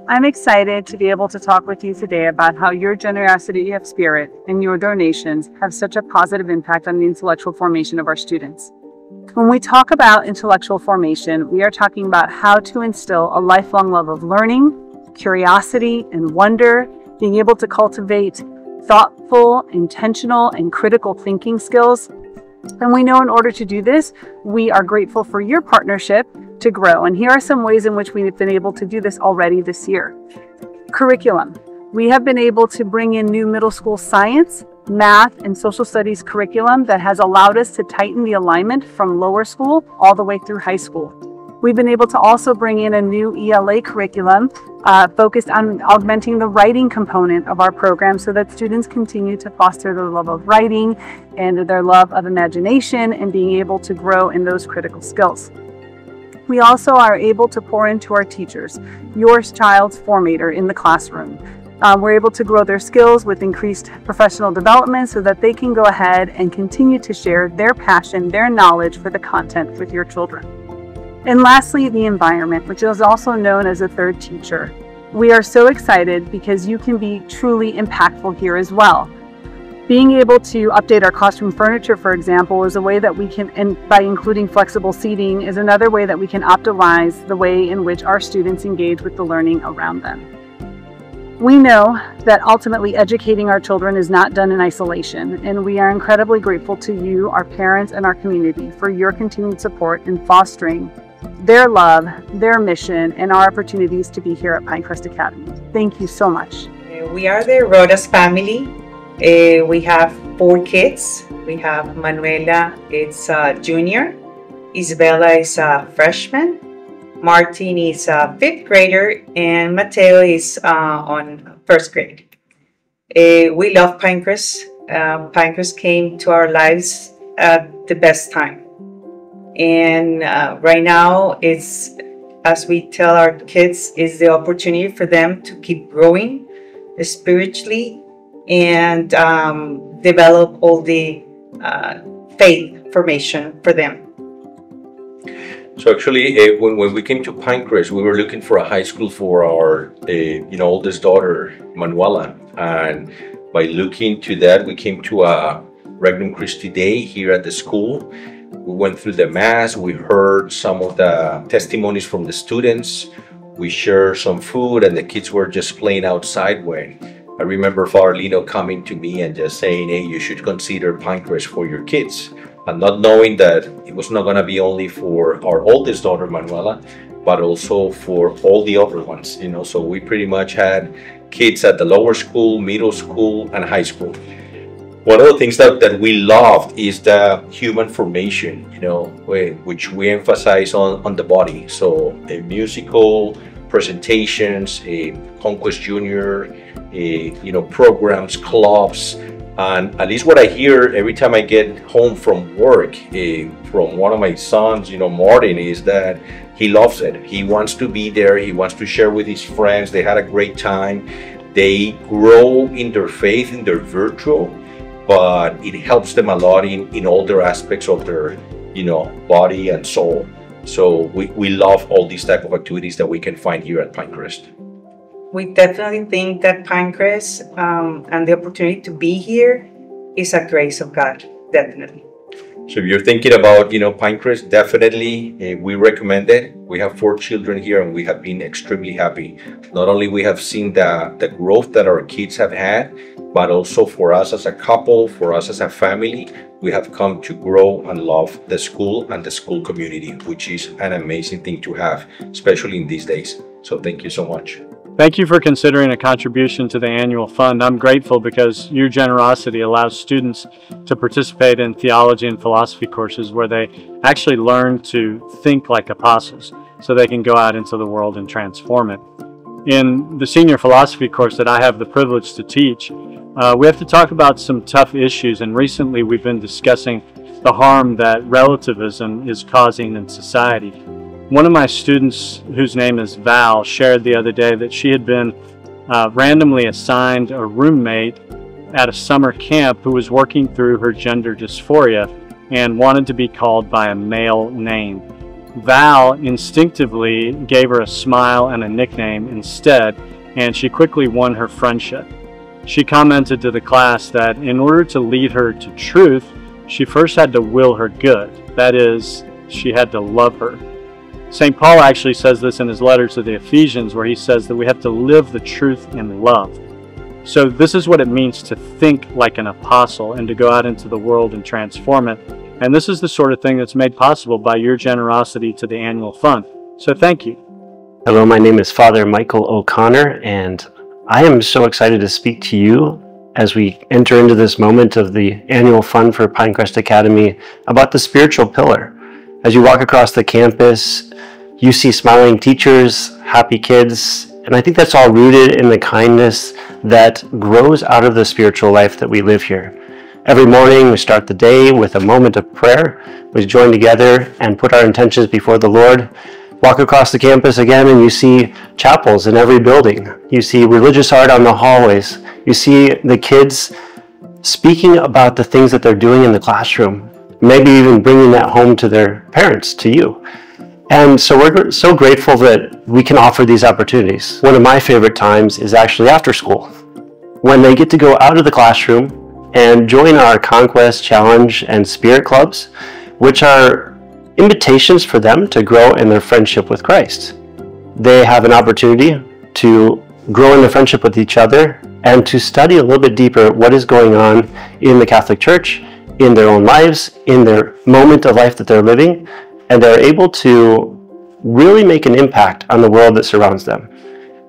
I'm excited to be able to talk with you today about how your generosity of spirit and your donations have such a positive impact on the intellectual formation of our students. When we talk about intellectual formation, we are talking about how to instill a lifelong love of learning, curiosity, and wonder, being able to cultivate thoughtful, intentional, and critical thinking skills. And we know in order to do this, we are grateful for your partnership to grow. And here are some ways in which we've been able to do this already this year. Curriculum. We have been able to bring in new middle school science, math, and social studies curriculum that has allowed us to tighten the alignment from lower school all the way through high school. We've been able to also bring in a new ELA curriculum focused on augmenting the writing component of our program so that students continue to foster their love of writing and their love of imagination and being able to grow in those critical skills. We also are able to pour into our teachers, your child's formator in the classroom. We're able to grow their skills with increased professional development so that they can go ahead and continue to share their passion, their knowledge for the content with your children. And lastly, the environment, which is also known as a third teacher. We are so excited because you can be truly impactful here as well. Being able to update our classroom furniture, for example, is a way that we can, and by including flexible seating, is another way that we can optimize the way in which our students engage with the learning around them. We know that ultimately educating our children is not done in isolation, and we are incredibly grateful to you, our parents, and our community for your continued support in fostering their love, their mission, and our opportunities to be here at Pinecrest Academy. Thank you so much. We are the Rodas family. We have 4 kids. We have Manuela, it's a junior. Isabella is a freshman. Martin is a 5th grader, and Mateo is on 1st grade. We love Pinecrest. Pinecrest came to our lives at the best time. And right now, it's, as we tell our kids, is the opportunity for them to keep growing spiritually and develop all the faith formation for them. So actually, when we came to Pinecrest, we were looking for a high school for our oldest daughter, Manuela. And by looking to that, we came to a Regnum Christi Day here at the school. We went through the mass, we heard some of the testimonies from the students, we shared some food, and the kids were just playing outside when I remember Father Lino coming to me and just saying, hey, you should consider Pinecrest for your kids. And not knowing that it was not going to be only for our oldest daughter, Manuela, but also for all the other ones, So we pretty much had kids at the lower school, middle school, and high school. One of the things that we loved is the human formation, which we emphasize on the body. So musical presentations, Conquest Junior, programs, clubs, and at least what I hear every time I get home from work from one of my sons, Martin, is that he loves it. He wants to be there. He wants to share with his friends. They had a great time. They grow in their faith, in their virtue, but it helps them a lot in all their aspects of their, body and soul. So we love all these type of activities that we can find here at Pinecrest. We definitely think that Pinecrest and the opportunity to be here is a grace of God, definitely. So if you're thinking about, Pinecrest, definitely we recommend it. We have 4 children here and we have been extremely happy. Not only we have seen the growth that our kids have had, but also for us as a couple, for us as a family, we have come to grow and love the school and the school community, which is an amazing thing to have, especially in these days. So thank you so much. Thank you for considering a contribution to the annual fund. I'm grateful because your generosity allows students to participate in theology and philosophy courses where they actually learn to think like apostles so they can go out into the world and transform it. In the senior philosophy course that I have the privilege to teach, we have to talk about some tough issues, and recently we've been discussing the harm that relativism is causing in society. One of my students, whose name is Val, shared the other day that she had been randomly assigned a roommate at a summer camp who was working through her gender dysphoria and wanted to be called by a male name. Val instinctively gave her a smile and a nickname instead, and she quickly won her friendship. She commented to the class that in order to lead her to truth, she first had to will her good. That is, she had to love her. St. Paul actually says this in his letter to the Ephesians, where he says that we have to live the truth in love. So this is what it means to think like an apostle and to go out into the world and transform it. And this is the sort of thing that's made possible by your generosity to the annual fund. So thank you. Hello, my name is Father Michael O'Connor, and I am so excited to speak to you as we enter into this moment of the annual fund for Pinecrest Academy about the spiritual pillar. As you walk across the campus, you see smiling teachers, happy kids, and I think that's all rooted in the kindness that grows out of the spiritual life that we live here. Every morning we start the day with a moment of prayer. We join together and put our intentions before the Lord. Walk across the campus again and you see chapels in every building. You see religious art on the hallways. You see the kids speaking about the things that they're doing in the classroom, maybe even bringing that home to their parents, to you. And so we're so grateful that we can offer these opportunities. One of my favorite times is actually after school, when they get to go out of the classroom and join our Conquest, Challenge, and Spirit clubs, which are invitations for them to grow in their friendship with Christ. They have an opportunity to grow in their friendship with each other and to study a little bit deeper what is going on in the Catholic Church, in their own lives, in their moment of life that they're living, and they're able to really make an impact on the world that surrounds them.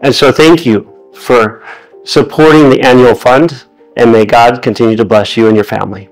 And so thank you for supporting the annual fund, and may God continue to bless you and your family.